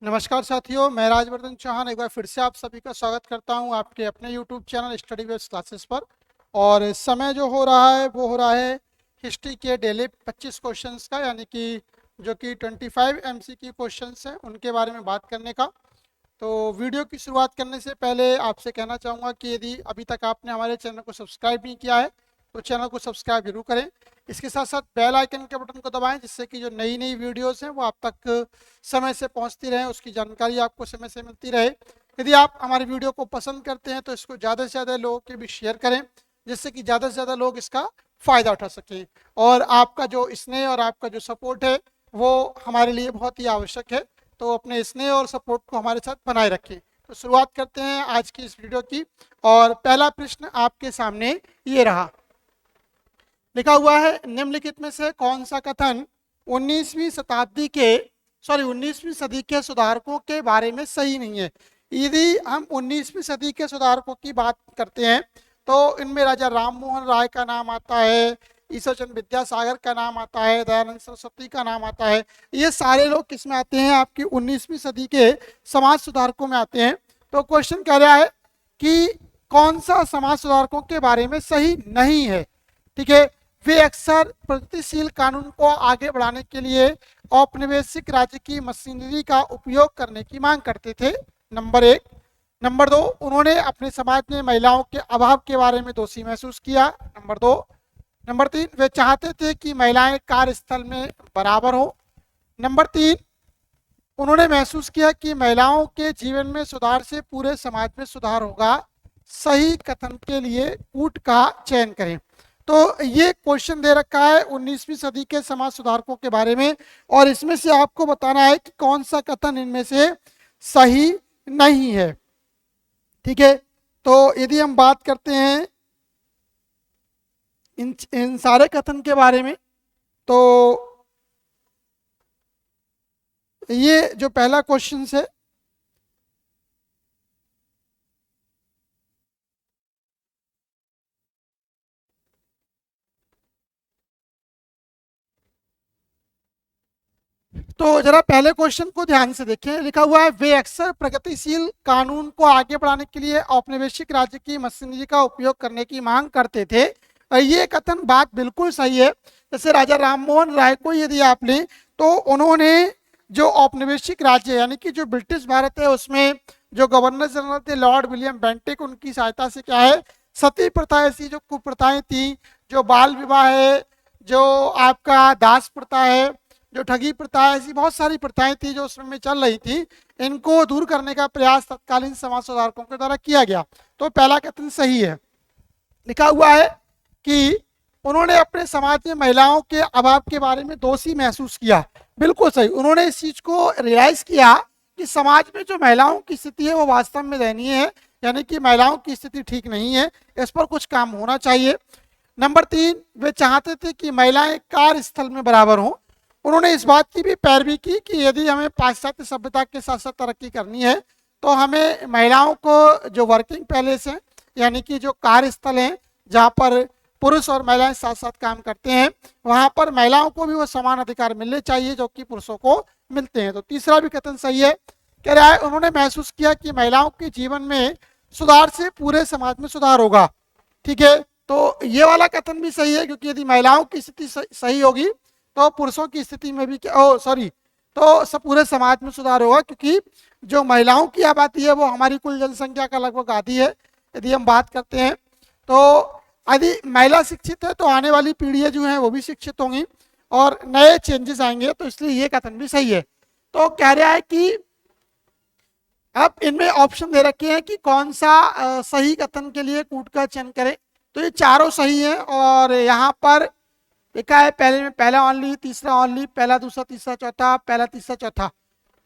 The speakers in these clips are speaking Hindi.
नमस्कार साथियों, मैं राजवर्धन चौहान एक बार फिर से आप सभी का स्वागत करता हूं आपके अपने YouTube channel study based classes पर। और इस समय जो हो रहा है वो हो रहा है हिस्ट्री के डेली 25 क्वेश्चंस का, यानी कि जो कि 25 MCQ क्वेश्चंस हैं उनके बारे में बात करने का। तो वीडियो की शुरुआत करने से पहले आपसे कहना चाहूँगा कि यदि अभी तक आपने हमारे चैनल को सब्सक्राइब नहीं किया है तो चैनल को सब्सक्राइब जरूर करें। इसके साथ साथ बेल आइकन के बटन को दबाएं, जिससे कि जो नई नई वीडियोस हैं वो आप तक समय से पहुंचती रहे, उसकी जानकारी आपको समय से मिलती रहे। यदि आप हमारी वीडियो को पसंद करते हैं तो इसको ज़्यादा से ज़्यादा लोगों के भी शेयर करें, जिससे कि ज़्यादा से ज़्यादा लोग इसका फ़ायदा उठा सकें। और आपका जो स्नेह और आपका जो सपोर्ट है वो हमारे लिए बहुत ही आवश्यक है, तो अपने स्नेह और सपोर्ट को हमारे साथ बनाए रखें। तो शुरुआत करते हैं आज की इस वीडियो की। और पहला प्रश्न आपके सामने ये रहा, लिखा हुआ है निम्नलिखित में से कौन सा कथन 19वीं सदी के सुधारकों के बारे में सही नहीं है। यदि हम 19वीं सदी के सुधारकों की बात करते हैं तो इनमें राजा राममोहन राय का नाम आता है, ईश्वरचंद्र विद्यासागर का नाम आता है, दयानंद सरस्वती का नाम आता है। ये सारे लोग किस में आते हैं? आपकी 19वीं सदी के समाज सुधारकों में आते हैं। तो क्वेश्चन कह रहा है कि कौन सा समाज सुधारकों के बारे में सही नहीं है। ठीक है, वे अक्सर प्रगतिशील कानून को आगे बढ़ाने के लिए औपनिवेशिक राज्य की मशीनरी का उपयोग करने की मांग करते थे, नंबर एक। नंबर दो, उन्होंने अपने समाज में महिलाओं के अभाव के बारे में दोषी महसूस किया, नंबर दो। नंबर तीन, वे चाहते थे कि महिलाएं कार्यस्थल में बराबर हो। नंबर तीन, उन्होंने महसूस किया कि महिलाओं के जीवन में सुधार से पूरे समाज में सुधार होगा। सही कथन के लिए कूट का चयन करें। तो ये क्वेश्चन दे रखा है 19वीं सदी के समाज सुधारकों के बारे में, और इसमें से आपको बताना है कि कौन सा कथन इनमें से सही नहीं है। ठीक है, तो यदि हम बात करते हैं इन सारे कथन के बारे में, तो ये जो पहला क्वेश्चन है, तो जरा पहले क्वेश्चन को ध्यान से देखें। लिखा हुआ है वे अक्सर प्रगतिशील कानून को आगे बढ़ाने के लिए औपनिवेशिक राज्य की मशीनरी का उपयोग करने की मांग करते थे। ये कथन बात बिल्कुल सही है। जैसे राजा राममोहन राय को यदि आप लें तो उन्होंने जो औपनिवेशिक राज्य यानी कि जो ब्रिटिश भारत है उसमें जो गवर्नर जनरल थे लॉर्ड विलियम बेंटिक, उनकी सहायता से क्या है, सती प्रथा ऐसी जो कुप्रथाएं थी, जो बाल विवाह है, जो आपका दास प्रथा है, जो ठगी प्रथा, ऐसी बहुत सारी प्रथाएं थी जो उस समय चल रही थी, इनको दूर करने का प्रयास तत्कालीन समाज सुधारकों के द्वारा किया गया। तो पहला कथन सही है। लिखा हुआ है कि उन्होंने अपने समाज में महिलाओं के अभाव के बारे में दोषी महसूस किया, बिल्कुल सही। उन्होंने इस चीज को रियलाइज किया कि समाज में जो महिलाओं की स्थिति है वो वास्तव में दयनीय है, यानी कि महिलाओं की स्थिति ठीक नहीं है, इस पर कुछ काम होना चाहिए। नंबर तीन, वे चाहते थे कि महिलाएं कार्यस्थल में बराबर हों। उन्होंने इस बात की भी पैरवी की कि यदि हमें पाश्चात्य सभ्यता के साथ साथ तरक्की करनी है तो हमें महिलाओं को जो वर्किंग पैलेस हैं यानी कि जो कार्यस्थल हैं जहाँ पर पुरुष और महिलाएं साथ साथ काम करते हैं, वहाँ पर महिलाओं को भी वो समान अधिकार मिलने चाहिए जो कि पुरुषों को मिलते हैं। तो तीसरा भी कथन सही है। कह रहा है उन्होंने महसूस किया कि महिलाओं के जीवन में सुधार से पूरे समाज में सुधार होगा। ठीक है, तो ये वाला कथन भी सही है, क्योंकि यदि महिलाओं की स्थिति सही होगी तो पुरुषों की स्थिति में भी तो सब पूरे समाज में सुधार होगा, क्योंकि जो महिलाओं की आबादी है वो हमारी कुल जनसंख्या का लगभग आधी है। यदि हम बात करते हैं तो यदि महिला शिक्षित है तो आने वाली पीढ़ियां जो हैं वो भी शिक्षित होंगी और नए चेंजेस आएंगे, तो इसलिए ये कथन भी सही है। तो कह रहा है कि अब इनमें ऑप्शन दे रखे हैं कि कौन सा सही कथन के लिए कूट का चयन करें। तो ये चारों सही है, और यहाँ पर लिखा है पहले में पहला ऑनली, तीसरा ऑनली, पहला दूसरा तीसरा चौथा, पहला तीसरा चौथा।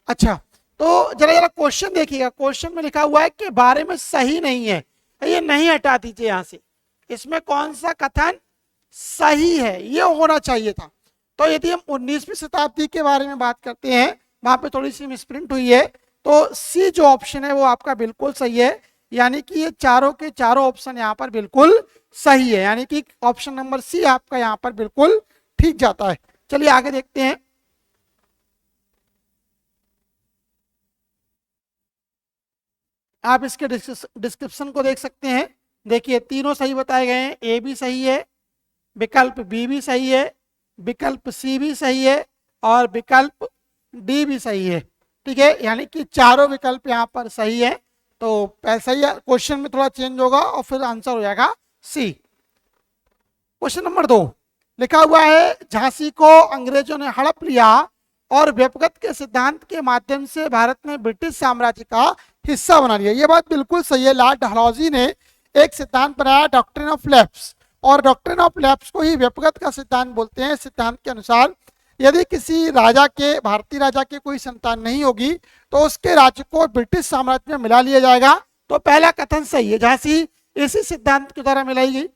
अच्छा, तो जरा जरा क्वेश्चन देखिएगा। क्वेश्चन में लिखा हुआ है कि बारे में सही नहीं है, ये नहीं हटा दीजिए यहाँ से। इसमें कौन सा कथन सही है ये होना चाहिए था। तो यदि हम 19वीं शताब्दी के बारे में बात करते हैं, वहां पे थोड़ी सी मिसप्रिंट हुई है, तो सी जो ऑप्शन है वो आपका बिल्कुल सही है, यानी कि ये चारों के चारों ऑप्शन यहाँ पर बिल्कुल सही है, यानी कि ऑप्शन नंबर सी आपका यहाँ पर बिल्कुल ठीक जाता है। चलिए आगे देखते हैं। आप इसके डिस्क्रिप्शन को देख सकते हैं। देखिए तीनों सही बताए गए हैं, ए भी सही है, विकल्प बी भी सही है, विकल्प सी भी सही है और विकल्प डी भी सही है। ठीक है, यानी कि चारों विकल्प यहाँ पर सही है। तो सही है, क्वेश्चन में थोड़ा चेंज होगा और फिर आंसर हो जाएगा सी। क्वेश्चन नंबर 2 लिखा हुआ है, झांसी को अंग्रेजों ने हड़प लिया और व्यपगत के सिद्धांत के माध्यम से भारत ने ब्रिटिश साम्राज्य का हिस्सा बना लिया। ये बात बिल्कुल सही है। लॉर्ड डलहौजी ने एक सिद्धांत बनाया, डॉक्ट्रिन ऑफ लैप्स, और डॉक्ट्रिन ऑफ लैप्स को ही व्यपगत का सिद्धांत बोलते हैं। सिद्धांत के अनुसार यदि किसी राजा के, भारतीय राजा के कोई संतान नहीं होगी तो उसके राज्य को ब्रिटिश साम्राज्य में मिला लिया जाएगा। तो पहला कथन सही है, झांसी इसी सिद्धांत के द्वारा मिलाई गई।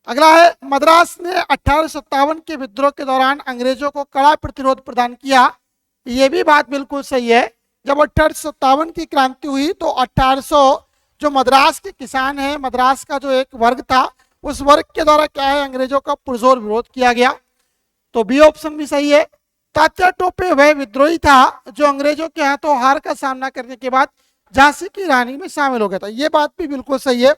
अगला है, मद्रास ने 1857 के विद्रोह के दौरान अंग्रेजों को कड़ा प्रतिरोध प्रदान किया। ये भी बात बिल्कुल सही है। जब 1857 की क्रांति हुई तो 1800 जो मद्रास के किसान हैं, मद्रास का जो एक वर्ग था, उस वर्ग के द्वारा क्या है, अंग्रेजों का पुरजोर विरोध किया गया। तो बी ऑप्शन भी सही है। तात्या टोपे वह विद्रोही था जो अंग्रेजों के हाथों हार का सामना करने के बाद झांसी की रानी में शामिल हो गया था। ये बात भी बिल्कुल सही है।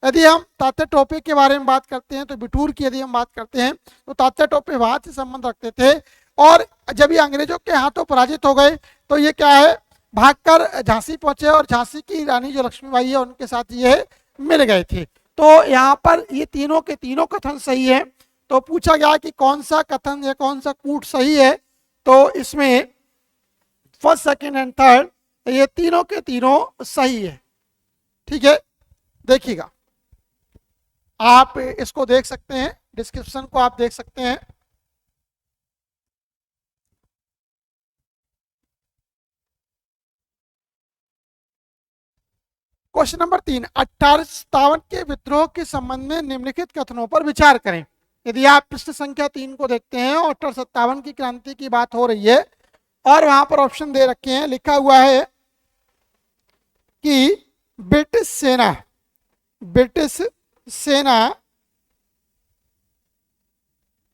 यदि हम तात्या टोपे के बारे में बात करते हैं तो बिठूर की यदि हम बात करते हैं तो तात्या टोपे वहां से संबंध रखते थे, और जब ये अंग्रेजों के हाथों पराजित हो गए तो ये क्या है, भागकर झांसी पहुंचे और झांसी की रानी जो लक्ष्मीबाई है उनके साथ ये मिल गए थे। तो यहाँ पर ये तीनों के तीनों कथन सही है। तो पूछा गया कि कौन सा कथन या कौन सा कूट सही है, तो इसमें फर्स्ट, सेकंड एंड थर्ड ये तीनों के तीनों सही है। ठीक है, देखिएगा, आप इसको देख सकते हैं, डिस्क्रिप्शन को आप देख सकते हैं। क्वेश्चन नंबर 3, 1857 के विद्रोह के संबंध में निम्नलिखित कथनों पर विचार करें। यदि आप पृष्ठ संख्या 3 को देखते हैं और 1857 की क्रांति की बात हो रही है और वहां पर ऑप्शन दे रखे हैं, लिखा हुआ है कि ब्रिटिश सेना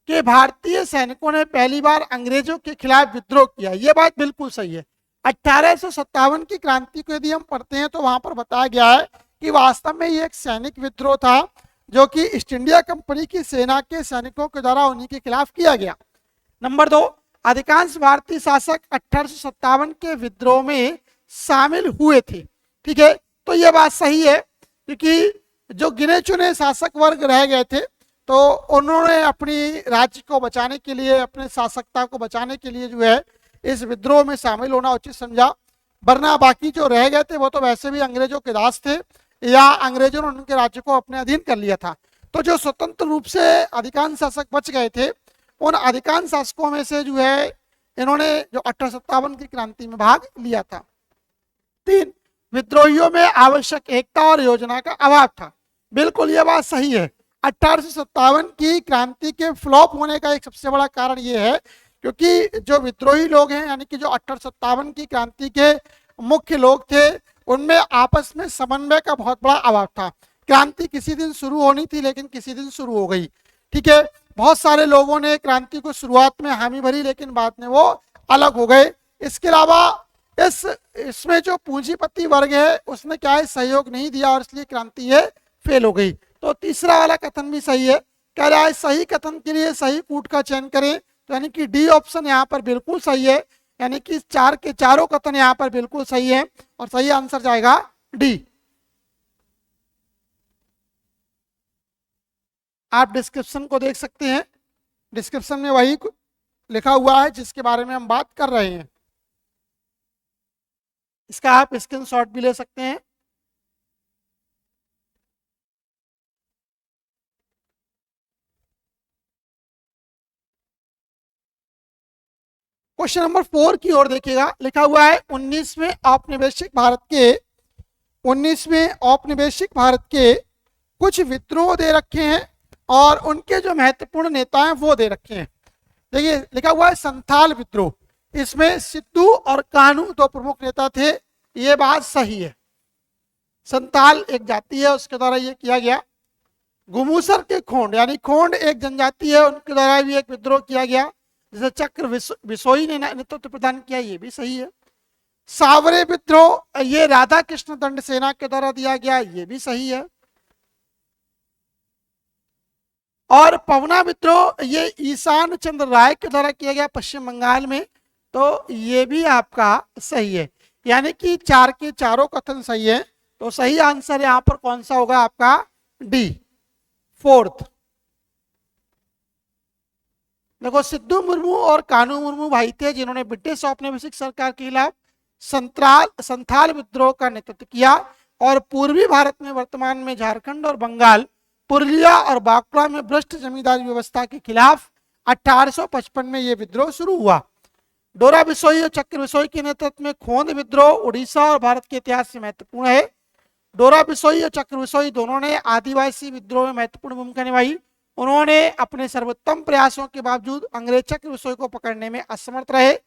के भारतीय सैनिकों ने पहली बार अंग्रेजों के खिलाफ विद्रोह किया। यह बात बिल्कुल सही है। 1857 की क्रांति को यदि हम पढ़ते हैं तो वहां पर बताया गया है कि वास्तव में ये एक सैनिक विद्रोह था जो कि ईस्ट इंडिया कंपनी की सेना के सैनिकों के द्वारा उन्हीं के खिलाफ किया गया। नंबर 2, अधिकांश भारतीय शासक 1857 के विद्रोह में शामिल हुए थे। ठीक है, तो यह बात सही है, क्योंकि जो गिने चुने शासक वर्ग रह गए थे तो उन्होंने अपनी राज्य को बचाने के लिए, अपने शासकता को बचाने के लिए जो है इस विद्रोह में शामिल होना उचित समझा। वरना बाकी जो रह गए थे वो तो वैसे भी अंग्रेजों के दास थे या अंग्रेजों ने उनके राज्य को अपने अधीन कर लिया था। तो जो स्वतंत्र रूप से अधिकांश शासक बच गए थे, उन अधिकांश शासकों में से जो है इन्होंने जो 1857 की क्रांति में भाग लिया था। 3, विद्रोहियों में आवश्यक एकता और योजना का अभाव था। बिल्कुल ये बात सही है। 1857 की क्रांति के फ्लॉप होने का एक सबसे बड़ा कारण ये है क्योंकि जो विद्रोही लोग हैं, यानी कि जो 1857 की क्रांति के मुख्य लोग थे, उनमें आपस में समन्वय का बहुत बड़ा अभाव था। क्रांति किसी दिन शुरू होनी थी लेकिन किसी दिन शुरू हो गई। ठीक है, बहुत सारे लोगों ने क्रांति को शुरुआत में हामी भरी लेकिन बाद में वो अलग हो गए। इसके अलावा इसमें जो पूंजीपति वर्ग है उसने क्या है, सहयोग नहीं दिया और इसलिए क्रांति ये फेल हो गई। तो तीसरा वाला कथन भी सही है। कह रहा है सही कथन के लिए सही कूट का चयन करें, तो यानी कि डी ऑप्शन यहाँ पर बिल्कुल सही है। यानी कि 4 के चारों कथन यहाँ पर बिल्कुल सही है और सही आंसर जाएगा डी। आप डिस्क्रिप्शन को देख सकते हैं, डिस्क्रिप्शन में वही लिखा हुआ है जिसके बारे में हम बात कर रहे हैं। इसका आप स्क्रीनशॉट भी ले सकते हैं। क्वेश्चन नंबर 4 की ओर देखिएगा, लिखा हुआ है 19वें औपनिवेशिक भारत के कुछ विद्रोह दे रखे हैं और उनके जो महत्वपूर्ण नेता हैं वो दे रखे हैं। देखिए लिखा हुआ है संथाल विद्रोह, इसमें सिद्धू और कान्हू 2 प्रमुख नेता थे। ये बात सही है। संथाल एक जाति है, उसके द्वारा ये किया गया। गुमूसर के खोंड, यानी खोंड एक जनजाति है, उनके द्वारा भी एक विद्रोह किया गया, जैसे चक्र बिसोई ने नेतृत्व प्रदान किया। ये भी सही है। सावरे विद्रोह ये राधा कृष्ण दंड सेना के द्वारा दिया गया, ये भी सही है। और पवना विद्रोह ये ईशान चंद्र राय के द्वारा किया गया पश्चिम बंगाल में, तो ये भी आपका सही है। यानी कि 4 के चारों कथन सही है। तो सही आंसर यहां पर कौन सा होगा आपका? D, fourth. देखो, सिद्धू मुर्मू और कानू मुर्मू भाई थे जिन्होंने ब्रिटिश औपनिवेशिक सरकार के खिलाफ संथाल विद्रोह का नेतृत्व किया। और पूर्वी भारत में वर्तमान में झारखंड और बंगाल, पुरुलिया और बांकुड़ा में भ्रष्ट जमींदारी व्यवस्था के खिलाफ 1855 में यह विद्रोह शुरू हुआ। डोरा बिसोई और चक्र बिसोई के नेतृत्व में खोंद विद्रोह उड़ीसा और भारत के इतिहास से महत्वपूर्ण है। डोरा बिसोई और चक्र बिसोई दोनों ने आदिवासी विद्रोह में महत्वपूर्ण भूमिका निभाई। उन्होंने अपने सर्वोत्तम प्रयासों के बावजूद अंग्रेज चक्र बिसोई को पकड़ने में असमर्थ रहे।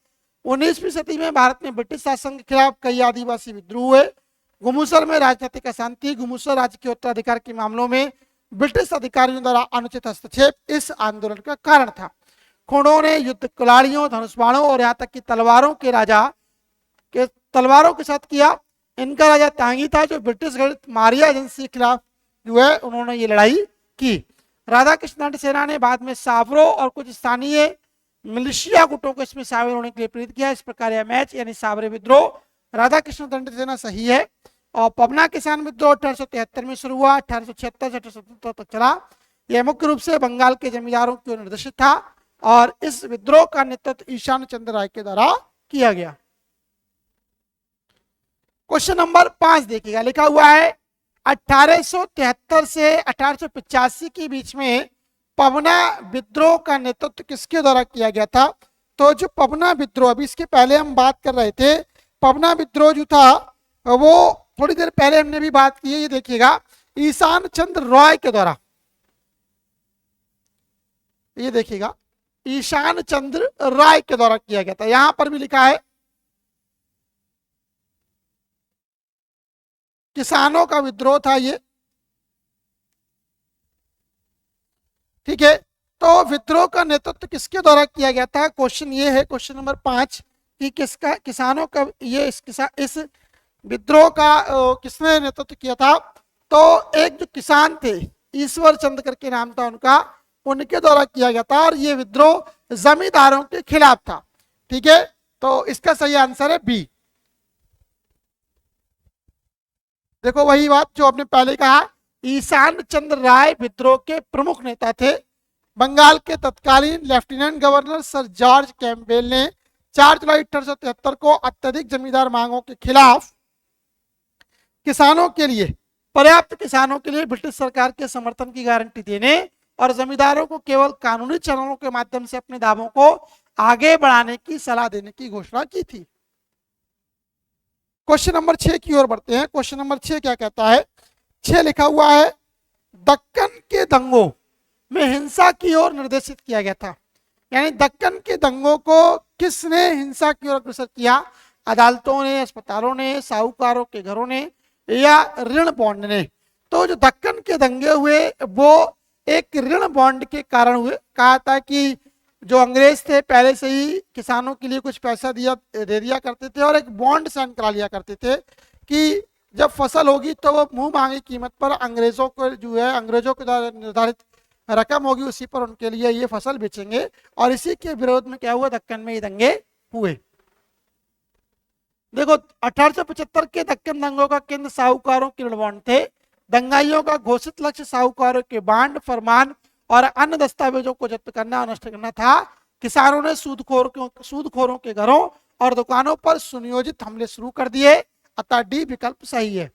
19वीं सदी में भारत में ब्रिटिश शासन के खिलाफ कई आदिवासी विद्रोह हुए। गुमुसर में राजनीतिक अशांति, गुमुसर राज्य के उत्तराधिकार के मामलों में ब्रिटिश अधिकारियों द्वारा अनुचित हस्तक्षेप इस आंदोलन का कारण था। खूणों ने युद्ध कुल्हाड़ियों, धनुष बाणों और यहाँ तक कि तलवारों के साथ किया। इनका राजा तांगी था जो ब्रिटिश गठित मारिया एजेंसी के खिलाफ जो है उन्होंने ये लड़ाई की। राधा कृष्ण दंड सेना ने बाद में सावरों और कुछ स्थानीय मिलिशिया गुटों को इसमें शामिल होने के लिए प्रेरित किया। इस प्रकार यह मैच यानी सावरे विद्रोह, राधा कृष्ण दंड सेना सही है। और पवना किसान विद्रोह 1873 में शुरू हुआ, 1876 से 1877 तक चला। यह मुख्य रूप से बंगाल के जमींदारों की ओर निर्देशित था और इस विद्रोह का नेतृत्व ईशान चंद्र राय के द्वारा किया गया। क्वेश्चन नंबर 5 देखिएगा, लिखा हुआ है 1873 से 1885 के बीच में पवना विद्रोह का नेतृत्व किसके द्वारा किया गया था? तो जो पवना विद्रोह, अभी इसके पहले हम बात कर रहे थे, पवना विद्रोह जो था वो थोड़ी देर पहले हमने भी बात की है। ये देखिएगा, ईशान चंद्र रॉय के द्वारा, ये देखिएगा ईशान चंद्र राय के द्वारा किया गया था। यहां पर भी लिखा है किसानों का विद्रोह था ये, ठीक है। तो विद्रोह का नेतृत्व किसके द्वारा किया गया था? क्वेश्चन ये है, क्वेश्चन नंबर 5 कि किसका, किसानों का ये इस विद्रोह का किसने नेतृत्व किया था? तो एक जो किसान थे, ईश्वर चंद्र करके नाम था उनका, उनके द्वारा किया गया था। और ये विद्रोह जमींदारों के खिलाफ था, ठीक है। तो इसका सही आंसर है बी। देखो, वही बात जो आपने पहले कहा, ईशान चंद्र राय विद्रोह के प्रमुख नेता थे। बंगाल के तत्कालीन lieutenant governor sir George Campbell ने 4 जुलाई 1873 को अत्यधिक जमींदार मांगों के खिलाफ किसानों के लिए, पर्याप्त किसानों के लिए ब्रिटिश सरकार के समर्थन की गारंटी देने और जमींदारों को केवल कानूनी चरणों के माध्यम से अपने दावों को आगे बढ़ाने की सलाह देने की घोषणा की थी। क्वेश्चन नंबर 6 की ओर बढ़ते हैं। क्वेश्चन नंबर 6 क्या कहता है? 6 लिखा हुआ है दक्कन के दंगों में हिंसा की ओर निर्देशित किया गया था। यानी दक्कन के दंगों को किसने हिंसा की ओर अग्रसर किया? अदालतों ने, अस्पतालों ने, साहूकारों के घरों ने या ऋण बॉन्ड ने? तो जो दक्कन के दंगे हुए वो एक ऋण बॉन्ड के कारण हुए। कहा था कि जो अंग्रेज थे पहले से ही किसानों के लिए कुछ पैसा दे दिया करते थे और एक बॉन्ड साइन करा लिया करते थे कि जब फसल होगी तो वो मुंह मांगी कीमत पर अंग्रेजों को जो है, अंग्रेजों के द्वारा निर्धारित रकम होगी उसी पर उनके लिए ये फसल बेचेंगे। और इसी के विरोध में क्या हुआ? दक्कन में ये दंगे हुए। देखो, 1875 के दक्कन दंगों का केंद्र साहूकारों के ऋण बॉन्ड थे। दंगाइयों का घोषित लक्ष्य साहूकारों के बांड, फरमान और अन्य दस्तावेजों को जब्त करना और नष्ट करना था। किसानों ने सूदखोरों के घरों और दुकानों पर सुनियोजित हमले शुरू कर दिए। अतः डी विकल्प सही है।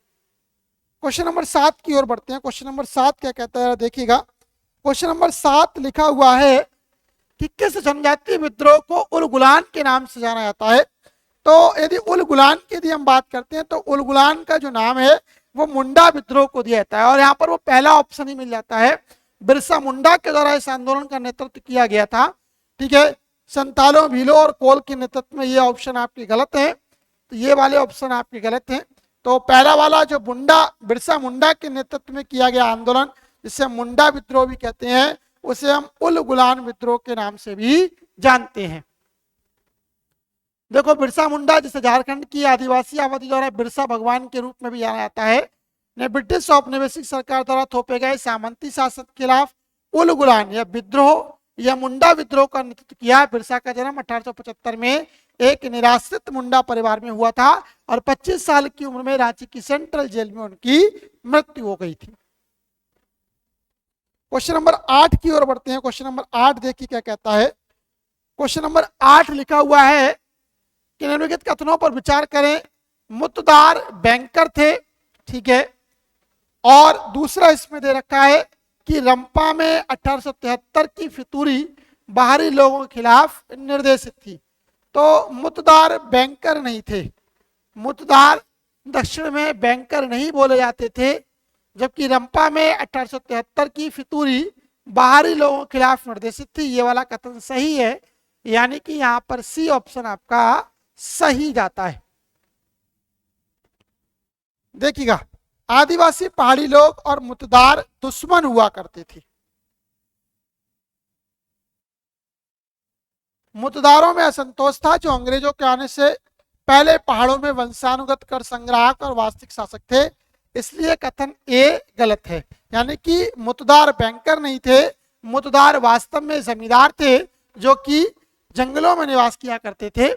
क्वेश्चन नंबर 7 की ओर बढ़ते हैं। क्वेश्चन नंबर 7 क्या कहता है देखिएगा। क्वेश्चन नंबर 7 लिखा हुआ है कि किस जनजातीय विद्रोह को उल गुलान के नाम से जाना जाता है? तो यदि उल गुलान की यदि हम बात करते हैं तो उल गुलान का जो नाम है वो मुंडा विद्रोह को दिया जाता है। और यहाँ पर वो पहला ऑप्शन ही मिल जाता है, बिरसा मुंडा के द्वारा इस आंदोलन का नेतृत्व किया गया था, ठीक है। संतालों, भीलों और कोल के नेतृत्व में ये ऑप्शन आपके गलत है, तो ये वाले ऑप्शन आपके गलत हैं। तो पहला वाला जो बिरसा मुंडा के नेतृत्व में किया गया आंदोलन, जिसे मुंडा विद्रोह भी कहते हैं, उसे हम उल गुलान विद्रोह के नाम से भी जानते हैं। देखो बिरसा मुंडा जिसे झारखंड की आदिवासी आबादी द्वारा बिरसा भगवान के रूप में भी जाना जाता है, ने ब्रिटिश औपनिवेशिक सरकार द्वारा थोपे गए सामंती शासन के खिलाफ उल गुलान या विद्रोह या मुंडा विद्रोह का नेतृत्व किया। बिरसा का जन्म 1875 में एक निराश्रित मुंडा परिवार में हुआ था और 25 साल की उम्र में रांची की सेंट्रल जेल में उनकी मृत्यु हो गई थी। क्वेश्चन नंबर 8 की ओर बढ़ते हैं। क्वेश्चन नंबर 8 देखिए क्या कहता है। क्वेश्चन नंबर 8 लिखा हुआ है कि निम्नलिखित कथनों पर विचार करें। मुत्तदार बैंकर थे, ठीक है, और दूसरा इसमें दे रखा है कि रंपा में 1873 की फितूरी बाहरी लोगों के खिलाफ निर्देशित थी। तो मुत्तदार बैंकर नहीं थे, मुत्तदार दक्षिण में बैंकर नहीं बोले जाते थे, जबकि रंपा में 1873 की फितूरी बाहरी लोगों के खिलाफ निर्देशित थी। ये वाला कथन सही है, यानी कि यहां पर सी ऑप्शन आपका सही जाता है। देखिएगा, आदिवासी पहाड़ी लोग और मुत्तदार दुश्मन हुआ करते थे। मुत्तदारों में असंतोष था जो अंग्रेजों के आने से पहले पहाड़ों में वंशानुगत कर संग्राहक और वास्तविक शासक थे, इसलिए कथन ए गलत है। यानी कि मुत्तदार बैंकर नहीं थे, मुत्तदार वास्तव में जमींदार थे जो कि जंगलों में निवास किया करते थे।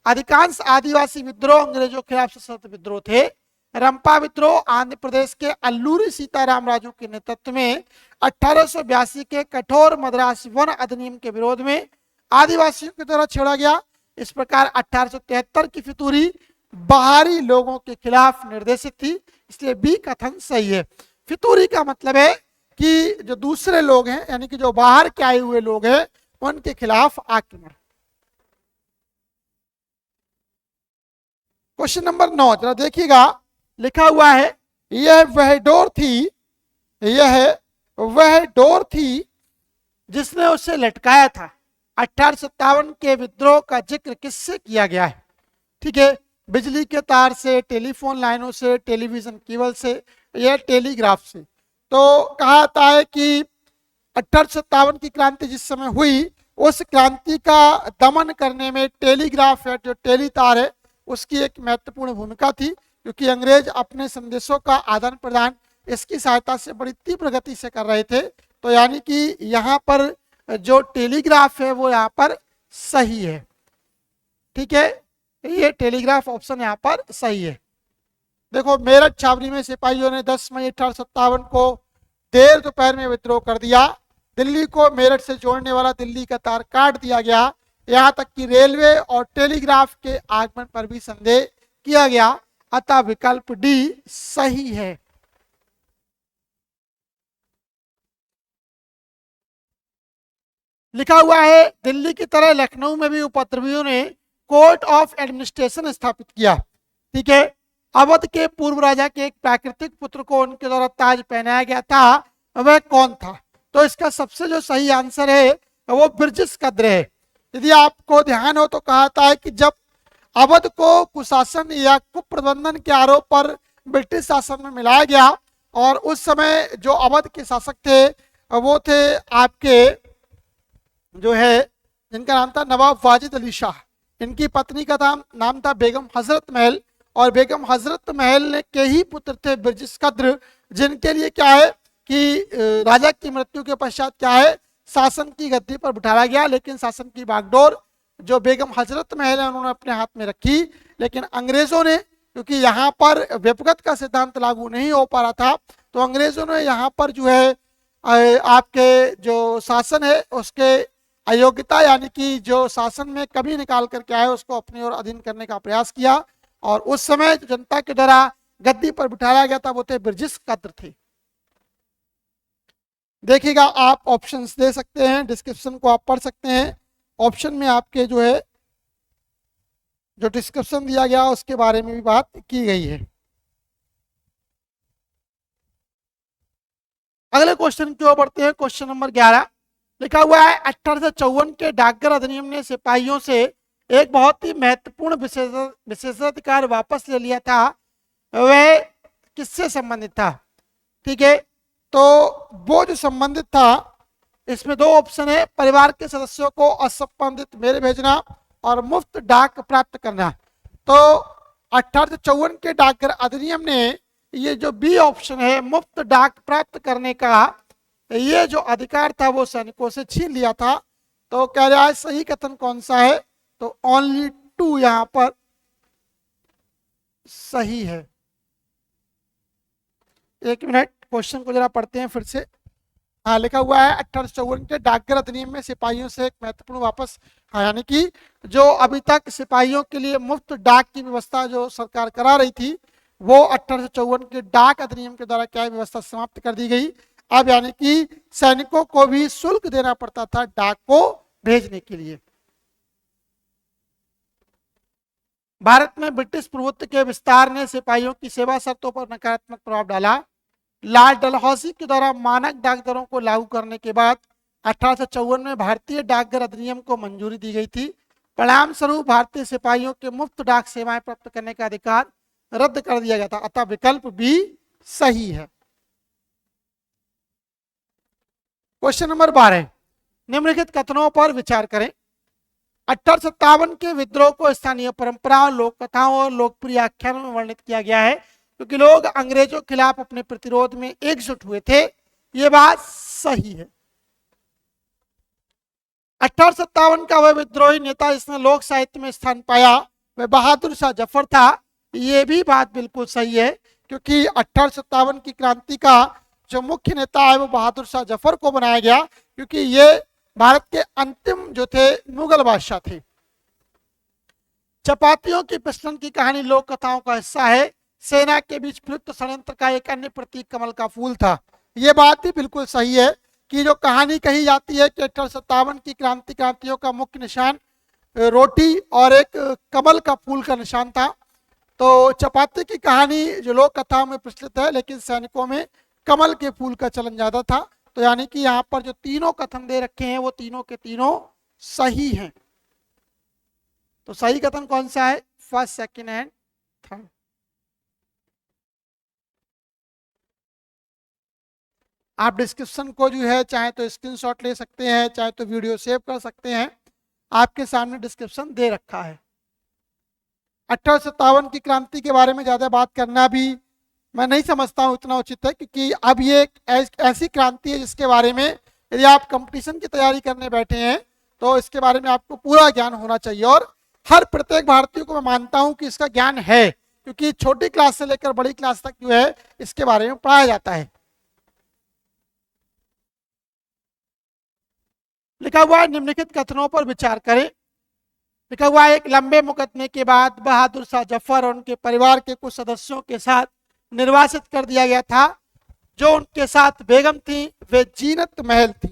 अधिकांश आदिवासी विद्रोह अंग्रेजों के खिलाफ सशस्त्र विद्रोह थे। रंपा विद्रोह आंध्र प्रदेश के अल्लूरी सीताराम राजू के नेतृत्व में 1882 के कठोर मद्रास वन अधिनियम के विरोध में आदिवासियों के द्वारा छेड़ा गया। इस प्रकार 1873 की फितूरी बाहरी लोगों के खिलाफ निर्देशित थी, इसलिए बी कथन सही है। फितूरी का मतलब है कि जो दूसरे लोग हैं, यानी कि जो बाहर के आए हुए लोग हैं, उनके खिलाफ आक्रमण। क्वेश्चन नंबर 9 जरा देखिएगा, लिखा हुआ है यह वह डोर थी, यह वह डोर थी जिसने उसे लटकाया था। 1857 के विद्रोह का जिक्र किससे किया गया है? ठीक है, बिजली के तार से, टेलीफोन लाइनों से, टेलीविजन केबल से या टेलीग्राफ से। तो कहा जाता है कि 1857 की क्रांति जिस समय हुई, उस क्रांति का दमन करने में टेलीग्राफ या जो टेली तार है उसकी एक महत्वपूर्ण भूमिका थी, क्योंकि अंग्रेज अपने संदेशों का आदान प्रदान इसकी सहायता से बड़ी तीव्र गति से कर रहे थे। तो यानी कि यहाँ पर जो टेलीग्राफ है वो यहाँ पर सही है। ठीक है, ये टेलीग्राफ ऑप्शन यहाँ पर सही है। देखो, मेरठ छावनी में सिपाहियों ने 10 मई 1857 को देर दोपहर में विद्रोह कर दिया। दिल्ली को मेरठ से जोड़ने वाला दिल्ली का तार काट दिया गया। यहाँ तक कि रेलवे और टेलीग्राफ के आगमन पर भी संदेह किया गया, अतः विकल्प डी सही है। लिखा हुआ है दिल्ली की तरह लखनऊ में भी उपद्रवियों ने कोर्ट ऑफ एडमिनिस्ट्रेशन स्थापित किया। ठीक है, अवध के पूर्व राजा के एक प्राकृतिक पुत्र को उनके द्वारा ताज पहनाया गया था, वह कौन था? तो इसका सबसे जो सही आंसर है वो बिरजिस कद्र है। यदि आपको ध्यान हो तो कहा था है कि जब अवध को कुशासन या कुप्रबंधन के आरोप पर ब्रिटिश शासन में मिलाया गया, और उस समय जो अवध के शासक थे वो थे आपके जो है जिनका नाम था नवाब वाजिद अली शाह। इनकी पत्नी का नाम था बेगम हजरत महल, और बेगम हजरत महल ने के ही पुत्र थे बिरजिस कद्र, जिनके लिए क्या है कि राजा की मृत्यु के पश्चात क्या है शासन की गद्दी पर बिठाया गया। लेकिन शासन की बागडोर जो बेगम हजरत महल है उन्होंने अपने हाथ में रखी, लेकिन अंग्रेजों ने, क्योंकि यहाँ पर व्यपगत का सिद्धांत लागू नहीं हो पा रहा था, तो अंग्रेजों ने यहाँ पर जो है आपके जो शासन है उसके अयोग्यता, यानी कि जो शासन में कमी निकाल करके आए उसको अपनी ओर अधीन करने का प्रयास किया, और उस समय जो जनता के द्वारा गद्दी पर बिठाया गया था वो थे बिरजिस कद्र थे। देखिएगा, आप ऑप्शंस दे सकते हैं, डिस्क्रिप्शन को आप पढ़ सकते हैं। ऑप्शन में आपके जो है जो डिस्क्रिप्शन दिया गया उसके बारे में भी बात की गई है। अगले क्वेश्चन की ओर बढ़ते हैं। क्वेश्चन नंबर 11 लिखा हुआ है 1854 के डाकघर अधिनियम ने सिपाहियों से एक बहुत ही महत्वपूर्ण विशेषाधिकार वापस ले लिया था, वह किससे संबंधित था? ठीक है, तो वो जो संबंधित था, इसमें दो ऑप्शन है, परिवार के सदस्यों को असंबंधित मेल भेजना और मुफ्त डाक प्राप्त करना। तो 1854 के डाकघर अधिनियम ने ये जो बी ऑप्शन है मुफ्त डाक प्राप्त करने का ये जो अधिकार था वो सैनिकों से छीन लिया था। तो कह रहा है सही कथन कौन सा है, तो ओनली 2 यहां पर सही है। एक मिनट क्वेश्चन को जरा पढ़ते हैं फिर से। हाँ लिखा हुआ है 1854 के डाकघर अधिनियम में सिपाहियों से एक महत्वपूर्ण वापस, हाँ यानी कि जो अभी तक सिपाहियों के लिए मुफ्त डाक की व्यवस्था जो सरकार करा रही थी वो 1854 के डाक अधिनियम के द्वारा क्या व्यवस्था समाप्त कर दी गई। अब यानी कि सैनिकों को भी शुल्क देना पड़ता था डाक को भेजने के लिए। भारत में ब्रिटिश प्रभुत्व के विस्तार ने सिपाहियों की सेवा शर्तों पर नकारात्मक प्रभाव डाला। लॉर्ड डलहौसी के द्वारा मानक डाक दरों को लागू करने के बाद 1854 में भारतीय डाकघर अधिनियम को मंजूरी दी गई थी। परिणाम स्वरूप भारतीय सिपाहियों के मुफ्त डाक सेवाएं प्राप्त करने का अधिकार रद्द कर दिया गया था, अतः विकल्प बी सही है। क्वेश्चन नंबर 12, निम्नलिखित कथनों पर विचार करें। 1857 के विद्रोह को स्थानीय परंपराओं, लोक कथाओं और लोकप्रिय आख्यानों में वर्णित किया गया है क्योंकि लोग अंग्रेजों के खिलाफ अपने प्रतिरोध में एकजुट हुए थे। यह बात सही है। 1857 का वह विद्रोही नेता जिसने लोक साहित्य में स्थान पाया वह बहादुर शाह जफर था। यह भी बात बिल्कुल सही है क्योंकि 1857 की क्रांति का जो मुख्य नेता है वो बहादुर शाह जफर को बनाया गया क्योंकि ये भारत के अंतिम जो थे मुगल बादशाह थे। चपातियों की प्रचलन की कहानी लोक कथाओं का हिस्सा है। सेना के बीच प्रयुक्त षड्यंत्र का एक अन्य प्रतीक कमल का फूल था। यह बात भी बिल्कुल सही है कि जो कहानी कही जाती है कि 1857 की क्रांतियों का मुख्य निशान रोटी और एक कमल का फूल का निशान था। तो चपाती की कहानी जो लोक कथाओं में प्रचलित है लेकिन सैनिकों में कमल के फूल का चलन ज्यादा था। तो यानी कि यहाँ पर जो तीनों कथन दे रखे हैं वो तीनों के तीनों सही हैं। तो सही कथन कौन सा है, फर्स्ट, सेकंड एंड थर्ड। आप डिस्क्रिप्शन को जो है चाहे तो स्क्रीनशॉट ले सकते हैं, चाहे तो वीडियो सेव कर सकते हैं, आपके सामने डिस्क्रिप्शन दे रखा है। 1857 की क्रांति के बारे में ज्यादा बात करना भी मैं नहीं समझता हूँ इतना उचित है क्योंकि अब ये एक ऐसी क्रांति है जिसके बारे में यदि आप कंपटीशन की तैयारी करने बैठे हैं तो इसके बारे में आपको पूरा ज्ञान होना चाहिए और हर प्रत्येक भारतीय को मैं मानता हूं कि इसका ज्ञान है क्योंकि छोटी क्लास से लेकर बड़ी क्लास तक जो है इसके बारे में पढ़ाया जाता है। लिखा हुआ है निम्नलिखित कथनों पर विचार करें। लिखा हुआ है एक लंबे मुकदमे के बाद बहादुर शाह जफर और उनके परिवार के कुछ सदस्यों के साथ निर्वासित कर दिया गया था। जो उनके साथ बेगम थी वे जीनत महल थी।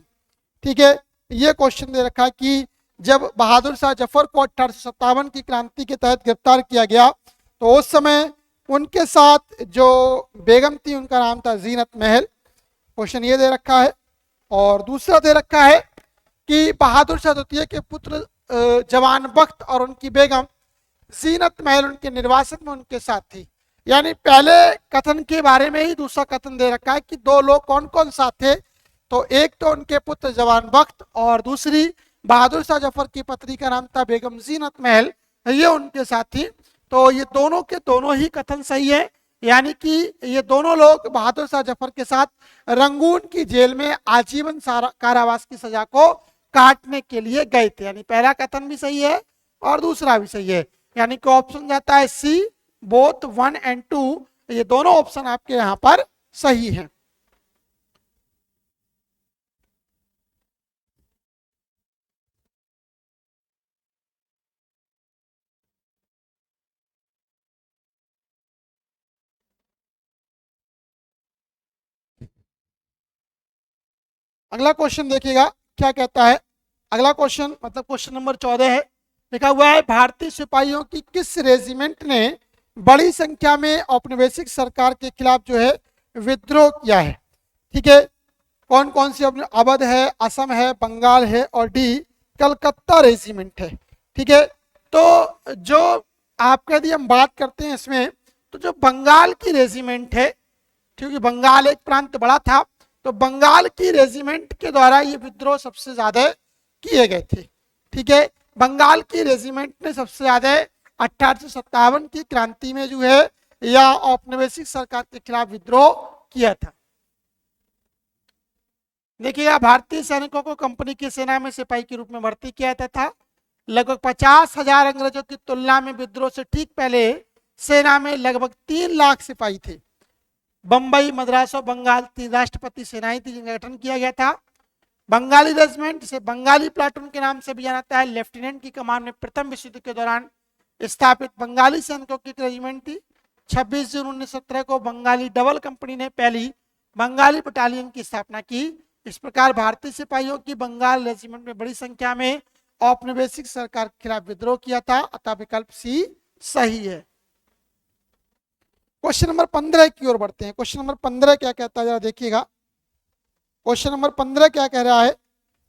ठीक है, ये क्वेश्चन दे रखा है कि जब बहादुर शाह जफर को 1857 की क्रांति के तहत गिरफ्तार किया गया तो उस समय उनके साथ जो बेगम थी उनका नाम था जीनत महल। क्वेश्चन ये दे रखा है। और दूसरा दे रखा है कि बहादुर शाह द्वितीय के पुत्र जवान बख्त और उनकी बेगम जीनत महल उनके निर्वासन में उनके साथ थी। यानी पहले कथन के बारे में ही दूसरा कथन दे रखा है कि दो लोग कौन कौन साथ थे। तो एक तो उनके पुत्र जवान बख्त और दूसरी बहादुर शाह जफर की पत्नी का नाम था बेगम जीनत महल, ये उनके साथ थी। तो ये दोनों के दोनों ही कथन सही है। यानी कि ये दोनों लोग बहादुर शाह जफर के साथ रंगून की जेल में आजीवन कारावास की सजा को काटने के लिए गए थे। यानी पहला कथन भी सही है और दूसरा भी सही है। यानी कि ऑप्शन जाता है सी, बोथ 1 एंड 2। ये दोनों ऑप्शन आपके यहां पर सही हैं। अगला क्वेश्चन देखिएगा क्या कहता है। अगला क्वेश्चन मतलब क्वेश्चन नंबर 14 है। लिखा हुआ है भारतीय सिपाहियों की किस रेजिमेंट ने बड़ी संख्या में औपनिवेशिक सरकार के खिलाफ जो है विद्रोह किया है। ठीक है, कौन कौन सी, अवध है, असम है, बंगाल है और डी कलकत्ता रेजिमेंट है। ठीक है, तो जो आपके यदि हम बात करते हैं इसमें तो जो बंगाल की रेजिमेंट है, क्योंकि बंगाल एक प्रांत बड़ा था, तो बंगाल की रेजिमेंट के द्वारा ये विद्रोह सबसे ज्यादा किए गए थे। ठीक है, बंगाल की रेजिमेंट ने सबसे ज्यादा 1857 की क्रांति में जो है या औपनिवेशिक सरकार के खिलाफ विद्रोह किया था। देखिएगा, भारतीय सैनिकों को कंपनी की सेना में सिपाही के रूप में भर्ती किया जाता था। लगभग 50,000 अंग्रेजों की तुलना में विद्रोह से ठीक पहले सेना में लगभग 3 लाख सिपाही थे। बंबई, मद्रास और बंगाल 3 राष्ट्रपति सेनाएं थी जिनका गठन किया गया था। बंगाली रेजिमेंट से बंगाली प्लाटून के नाम से भी जाना जाता है। लेफ्टिनेंट की कमान में प्रथम विश्व युद्ध के दौरान स्थापित बंगाली सैनिकों की एक रेजिमेंट थी। 26 जून 1917 को बंगाली डबल कंपनी ने पहली बंगाली बटालियन की स्थापना की। इस प्रकार भारतीय सिपाहियों की बंगाल रेजिमेंट में बड़ी संख्या में औपनिवेशिक सरकार के खिलाफ विद्रोह किया था, अतः विकल्प सी सही है। क्वेश्चन नंबर 15 की ओर बढ़ते हैं। क्वेश्चन नंबर 15 क्या कहता है जरा देखिएगा। क्वेश्चन नंबर 15 क्या कह रहा है?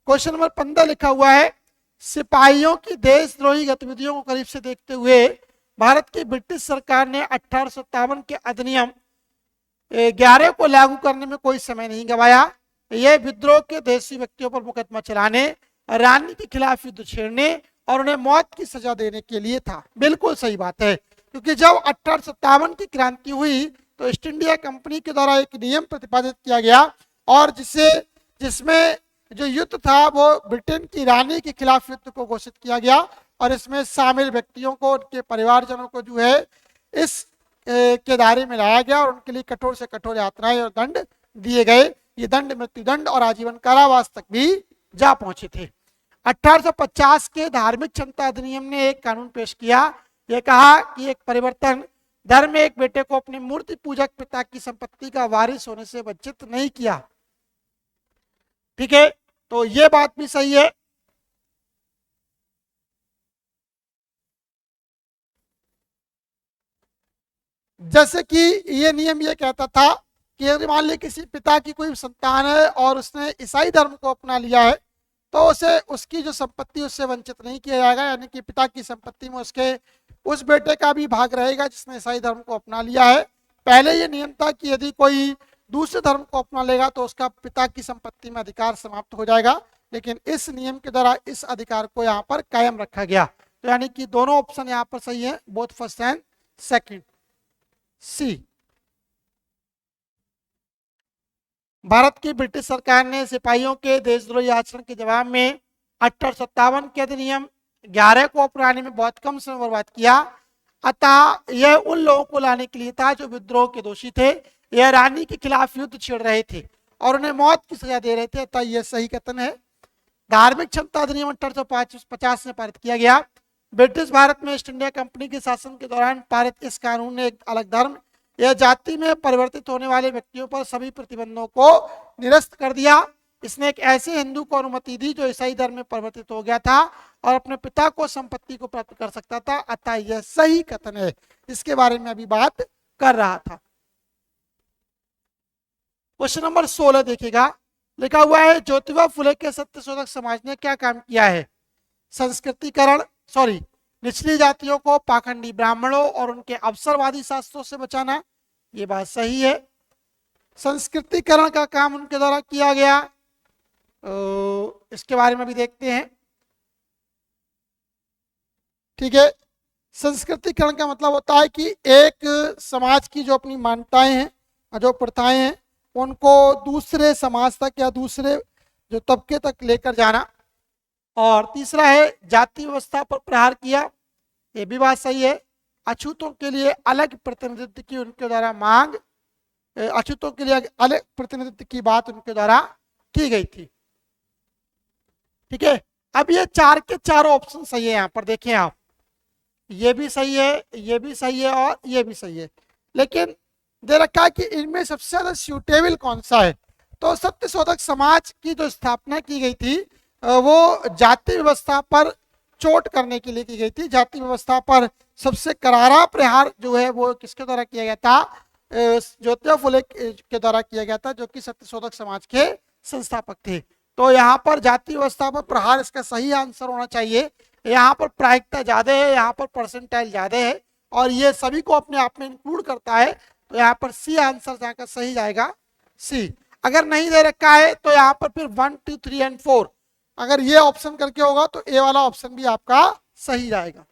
क्वेश्चन नंबर 15 लिखा हुआ है, सिपाहियों की देशद्रोही गतिविधियों को करीब से देखते हुए भारत की ब्रिटिश सरकार ने 1857 के अधिनियम 11 को लागू करने में कोई समय नहीं गंवाया। यह विद्रोह के देशी व्यक्तियों पर मुकदमा चलाने, रानी के खिलाफ युद्ध छेड़ने और उन्हें मौत की सजा देने के लिए था। बिल्कुल सही बात है, क्योंकि जब 1857 की क्रांति हुई तो ईस्ट इंडिया कंपनी के द्वारा एक नियम प्रतिपादित किया गया और जिसमें जो युद्ध था वो ब्रिटेन की रानी के खिलाफ युद्ध को घोषित किया गया और इसमें शामिल व्यक्तियों को, उनके परिवारजनों को जो है इस के दायरे में लाया गया और उनके लिए कठोर से कठोर यातनाएं और दंड दिए गए। ये दंड मृत्युदंड और आजीवन कारावास तक भी जा पहुंचे थे। 1850 के धार्मिक क्षमता अधिनियम ने एक कानून पेश किया। यह कहा कि एक परिवर्तन धर्म में एक बेटे को अपने मूर्ति पूजक पिता की संपत्ति का वारिस होने से वंचित नहीं किया। ठीक है, तो यह बात भी सही है। जैसे कि ये नियम ये कहता था कि यदि मान लीजिए किसी पिता की कोई संतान है और उसने ईसाई धर्म को अपना लिया है तो उसे उसकी जो संपत्ति उससे वंचित नहीं किया जाएगा, यानी कि पिता की संपत्ति में उसके उस बेटे का भी भाग रहेगा जिसने ईसाई धर्म को अपना लिया है। पहले ये नियम था कि यदि कोई दूसरे धर्म को अपना लेगा तो उसका पिता की संपत्ति में अधिकार समाप्त हो जाएगा, लेकिन इस नियम के द्वारा इस अधिकार को यहाँ पर कायम रखा गया। तो यानी कि दोनों ऑप्शन यहाँ पर सही है, बोथ फर्स्ट एंड सेकंड। सी, भारत की ब्रिटिश सरकार ने सिपाहियों के देशद्रोही आचरण के जवाब में 1857 के अधिनियम 11 को अपनाने में बहुत कम समय बर्बाद किया। अतः यह उन लोगों को लाने के लिए था जो विद्रोह के दोषी थे, यह रानी के खिलाफ युद्ध छेड़ रहे थे और उन्हें मौत की सजा दे रहे थे, अतः यह सही कथन है। धार्मिक क्षमता अधिनियम 1850 में पारित किया गया। ब्रिटिश भारत में ईस्ट इंडिया कंपनी के शासन के दौरान पारित इस कानून ने एक अलग धर्म या जाति में परिवर्तित होने वाले व्यक्तियों पर सभी प्रतिबंधों को निरस्त कर दिया। इसने एक ऐसे हिंदू को अनुमति दी जो ईसाई धर्म में परिवर्तित हो गया था और अपने पिता को संपत्ति को प्राप्त कर सकता था, अतः यह सही कथन है। इसके बारे में अभी बात कर रहा था। क्वेश्चन नंबर 16 देखिएगा, लिखा हुआ है ज्योतिबा फुले के सत्यशोधक समाज ने क्या काम किया है? संस्कृतिकरण निचली जातियों को पाखंडी ब्राह्मणों और उनके अवसरवादी शास्त्रों से बचाना, ये बात सही है। संस्कृतिकरण का काम उनके द्वारा किया गया, इसके बारे में भी देखते हैं। ठीक है, संस्कृतिकरण का मतलब होता है कि एक समाज की जो अपनी मान्यताएं हैं, जो प्रथाएं हैं, उनको दूसरे समाज तक या दूसरे जो तबके तक लेकर जाना। और तीसरा है जाति व्यवस्था पर प्रहार किया, ये भी बात सही है। अछूतों के लिए अलग प्रतिनिधित्व की उनके द्वारा मांग, अछूतों के लिए अलग प्रतिनिधित्व की बात उनके द्वारा की गई थी। ठीक है, अब ये 4 के 4 ऑप्शन सही है। यहाँ पर देखें आप, ये भी सही है, ये भी सही है और ये भी सही है, लेकिन दे रखा है कि इनमें सबसे ज्यादा सूटेबल कौन सा है। तो सत्यशोधक समाज की जो स्थापना की गई थी वो जाति व्यवस्था पर चोट करने के लिए की गई थी। जाति व्यवस्था पर सबसे करारा प्रहार जो है वो किसके द्वारा किया गया था? ज्योतिबा फुले के द्वारा किया गया था, जो कि सत्यशोधक समाज के संस्थापक थे। तो यहाँ पर जाति व्यवस्था पर प्रहार इसका सही आंसर होना चाहिए। यहाँ पर प्रायिकता ज्यादा है, यहाँ पर परसेंटाइल ज्यादा है और ये सभी को अपने आप में इंक्लूड करता है, तो यहाँ पर सी आंसर यहाँ का सही जाएगा, सी। अगर नहीं दे रखा है तो यहाँ पर फिर 1, 2, 3 एंड 4 अगर ये ऑप्शन करके होगा तो ए वाला ऑप्शन भी आपका सही रहेगा।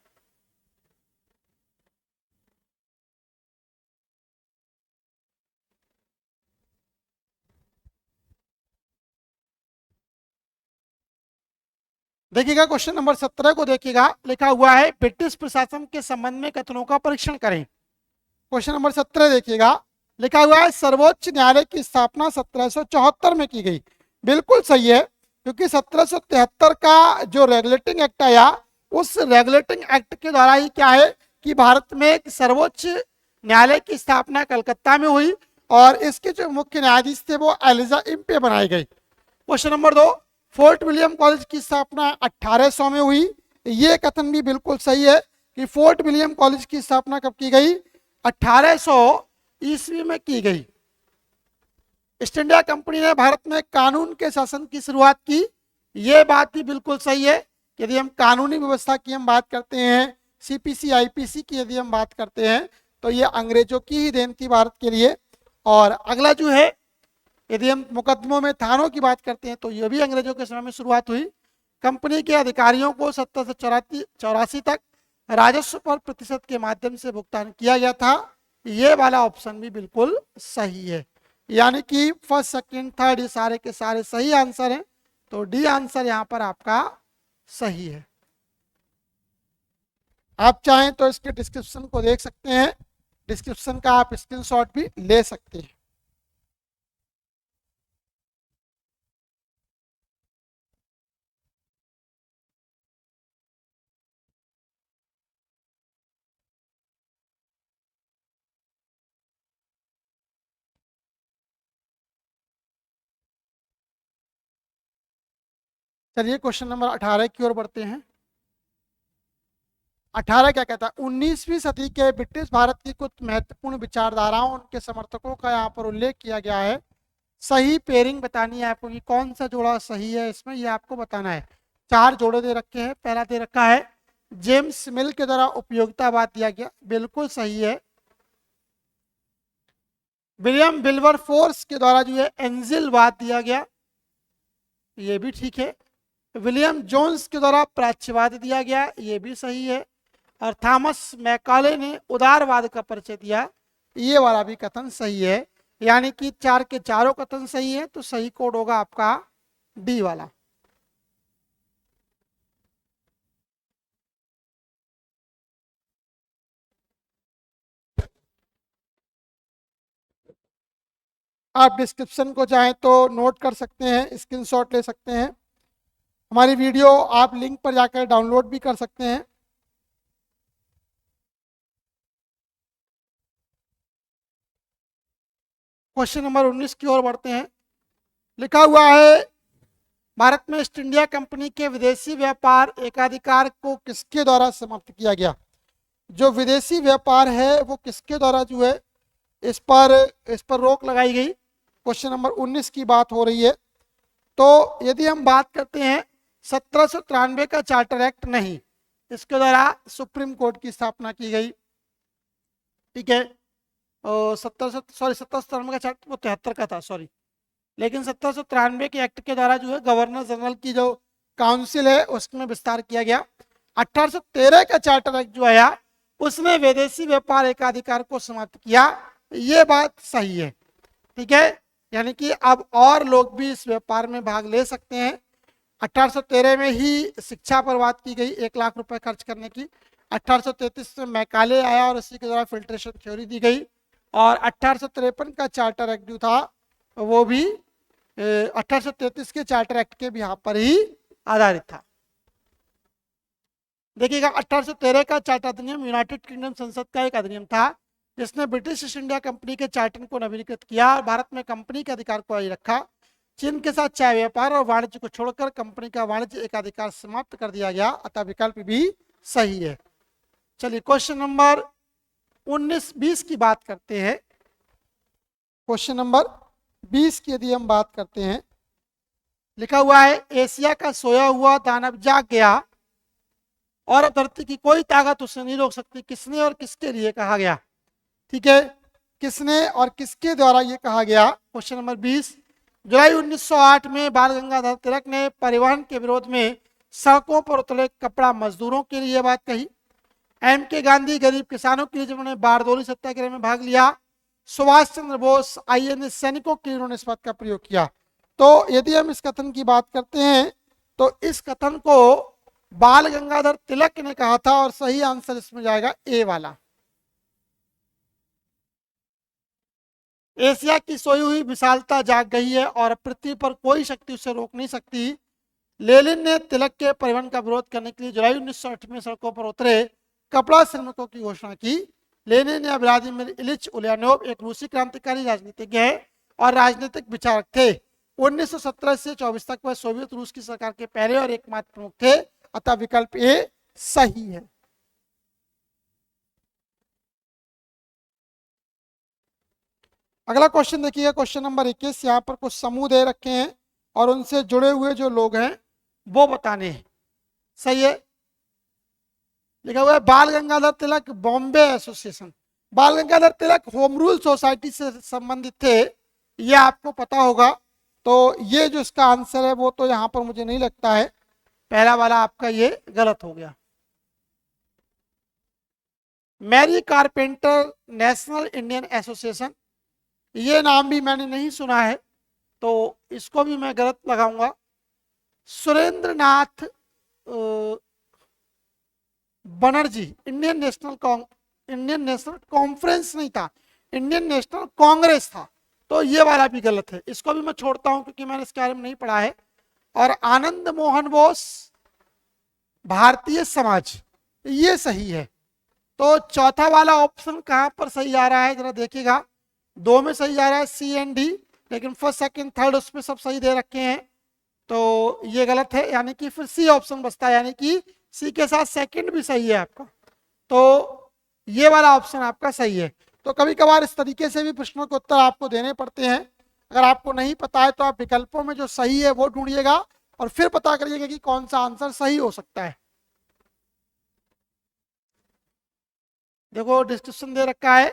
देखिएगा क्वेश्चन नंबर 17 को देखिएगा, लिखा हुआ है ब्रिटिश प्रशासन के संबंध में कथनों का परीक्षण करें। क्वेश्चन नंबर 17 देखिएगा, लिखा हुआ है सर्वोच्च न्यायालय की स्थापना 1774 में की गई। बिल्कुल सही है, क्योंकि 1773 का जो रेगुलेटिंग एक्ट आया, उस रेगुलेटिंग एक्ट के द्वारा ही क्या है कि भारत में एक सर्वोच्च न्यायालय की स्थापना कलकत्ता में हुई और इसके जो मुख्य न्यायाधीश थे वो एलिजा इम्पे बनाए गए। Question number 2, fort William college की स्थापना 1800 में हुई। ये कथन भी बिल्कुल सही है कि फोर्ट विलियम कॉलेज की स्थापना कब की गई, 1800 ईस्वी में की गई। ईस्ट इंडिया कंपनी ने भारत में कानून के शासन की शुरुआत की। ये बात भी बिल्कुल सही है। यदि हम कानूनी व्यवस्था की हम बात करते हैं, सीपीसी आईपीसी की यदि हम बात करते हैं, तो ये अंग्रेजों की ही देन थी भारत के लिए। और अगला जो है, यदि हम मुकदमों में थानों की बात करते हैं तो यह भी अंग्रेजों के समय में शुरुआत हुई। कंपनी के अधिकारियों को 1784 तक राजस्व पर प्रतिशत के माध्यम से भुगतान किया गया था। ये वाला ऑप्शन भी बिल्कुल सही है, यानी कि फर्स्ट सेकंड थर्ड ये सारे के सारे सही आंसर हैं, तो डी आंसर यहाँ पर आपका सही है। आप चाहें तो इसके डिस्क्रिप्शन को देख सकते हैं, डिस्क्रिप्शन का आप स्क्रीनशॉट भी ले सकते हैं। चलिए क्वेश्चन नंबर 18 की ओर बढ़ते हैं। 18 क्या कहता है, 19वीं सदी के ब्रिटिश भारत की कुछ महत्वपूर्ण विचारधाराओं उनके समर्थकों का यहाँ पर उल्लेख किया गया है। सही पेयरिंग बतानी है आपको कि कौन सा जोड़ा सही है इसमें, ये आपको बताना है। 4 जोड़े दे रखे हैं। पहला दे रखा है जेम्स मिल के द्वारा उपयोगितावाद दिया गया, बिल्कुल सही है। विलियम विल्बर फोर्स के द्वारा जो है एंजिलवाद दिया गया, ये भी ठीक है। विलियम जोन्स के द्वारा प्राच्यवाद दिया गया, ये भी सही है। और थॉमस मैकाले ने उदारवाद का परिचय दिया, ये वाला भी कथन सही है। यानी कि 4 के चारों कथन सही है, तो सही कोड होगा आपका डी वाला। आप डिस्क्रिप्शन को चाहें तो नोट कर सकते हैं, स्क्रीनशॉट ले सकते हैं। हमारी वीडियो आप लिंक पर जाकर डाउनलोड भी कर सकते हैं। क्वेश्चन नंबर 19 की ओर बढ़ते हैं। लिखा हुआ है भारत में ईस्ट इंडिया कंपनी के विदेशी व्यापार एकाधिकार को किसके द्वारा समाप्त किया गया। जो विदेशी व्यापार है वो किसके द्वारा जो है इस पर रोक लगाई गई। क्वेश्चन नंबर 19 की बात हो रही है। तो यदि हम बात करते हैं 1793 का चार्टर एक्ट, नहीं, इसके द्वारा सुप्रीम कोर्ट की स्थापना की गई। ठीक है, 1793 का चार्टर वो 73 का था, सॉरी। लेकिन 1793 के एक्ट के द्वारा जो है गवर्नर जनरल की जो काउंसिल है उसमें विस्तार किया गया। 1813 का चार्टर एक्ट जो आया उसने विदेशी व्यापार एकाधिकार को समाप्त किया, ये बात सही है। ठीक है, यानी कि अब और लोग भी इस व्यापार में भाग ले सकते हैं। 1813 में ही शिक्षा पर बात की गई, 1 लाख रुपए खर्च करने की। 1833 में मैकाले आया और इसी के द्वारा फिल्ट्रेशन थ्योरी दी गई। और 1853 का चार्टर एक्ट जो था वो भी 1833 के चार्टर एक्ट के भी पर ही आधारित था। देखिएगा 1813 का चार्टर अधिनियम यूनाइटेड किंगडम संसद का एक अधिनियम था जिसने ब्रिटिश ईस्ट इंडिया कंपनी के चार्टर को नवीनीकृत किया और भारत में कंपनी के अधिकार को रखा। चीन के साथ चाय व्यापार और वाणिज्य को छोड़कर कंपनी का वाणिज्य एकाधिकार समाप्त कर दिया गया, अतः विकल्प भी सही है। चलिए क्वेश्चन नंबर 19-20 की बात करते हैं। क्वेश्चन नंबर 20 की यदि हम बात करते हैं, लिखा हुआ है एशिया का सोया हुआ दानव जाग गया और धरती की कोई ताकत उसे नहीं रोक सकती। किसने और किसके लिए कहा गया। ठीक है, किसने और किसके द्वारा ये कहा गया। क्वेश्चन नंबर 20, जुलाई 1908 में बाल गंगाधर तिलक ने परिवहन के विरोध में सड़कों पर उतरे कपड़ा मजदूरों के लिए बात कही। एम के गांधी गरीब किसानों के लिए जिन्होंने बारदोली सत्याग्रह में भाग लिया। सुभाष चंद्र बोस आईएनए सैनिकों के लिए उन्होंने इस पद का प्रयोग किया। तो यदि हम इस कथन की बात करते हैं तो इस कथन को बाल गंगाधर तिलक ने कहा था और सही आंसर इसमें जाएगा ए वाला। एशिया की सोई हुई विशालता जाग गई है और पृथ्वी पर कोई शक्ति उसे रोक नहीं सकती। लेनिन ने तिलक के परिवहन का विरोध करने के लिए जुलाई 1908 में सड़कों पर उतरे कपड़ा श्रमिकों की घोषणा की। लेनिन या व्लादिमीर इलिच उलियानोव एक रूसी क्रांतिकारी राजनीतिज्ञ है और राजनीतिक विचारक थे। 1917 से 24 तक वह सोवियत रूस की सरकार के पहले और एकमात्र प्रमुख थे, अतः विकल्प ए सही है। अगला क्वेश्चन देखिए, क्वेश्चन नंबर 21। यहाँ पर कुछ समूह दे रखे हैं और उनसे जुड़े हुए जो लोग हैं वो बताने हैं। सही है, लिखा हुआ है बाल गंगाधर तिलक बॉम्बे एसोसिएशन। बाल Gangadhar Tilak home rule society से संबंधित थे, ये आपको पता होगा। तो ये जो इसका आंसर है वो तो यहाँ पर मुझे नहीं लगता है, पहला वाला आपका ये गलत हो गया। Mary Carpenter National Indian Association, ये नाम भी मैंने नहीं सुना है तो इसको भी मैं गलत लगाऊंगा। सुरेंद्र नाथ बनर्जी इंडियन नेशनल कॉन्फ्रेंस नहीं था, इंडियन नेशनल कांग्रेस था, तो ये वाला भी गलत है, इसको भी मैं छोड़ता हूं क्योंकि मैंने इसके बारे में नहीं पढ़ा है। और आनंद मोहन बोस भारतीय समाज, ये सही है। तो चौथा वाला ऑप्शन कहां पर सही आ रहा है जरा देखिएगा, दो में सही जा रहा है सी एंड डी, लेकिन फर्स्ट सेकंड थर्ड उसमें सब सही दे रखे हैं, तो ये गलत है, यानी कि फिर सी ऑप्शन बचता है, यानी कि सी के साथ सेकंड भी सही है आपका, तो ये वाला ऑप्शन आपका सही है। तो कभी कभार इस तरीके से भी प्रश्नों के उत्तर आपको देने पड़ते हैं। अगर आपको नहीं पता है तो आप विकल्पों में जो सही है वो ढूंढिएगा और फिर पता करिएगा कि कौन सा आंसर सही हो सकता है। देखो डिस्क्रिप्शन दे रखा है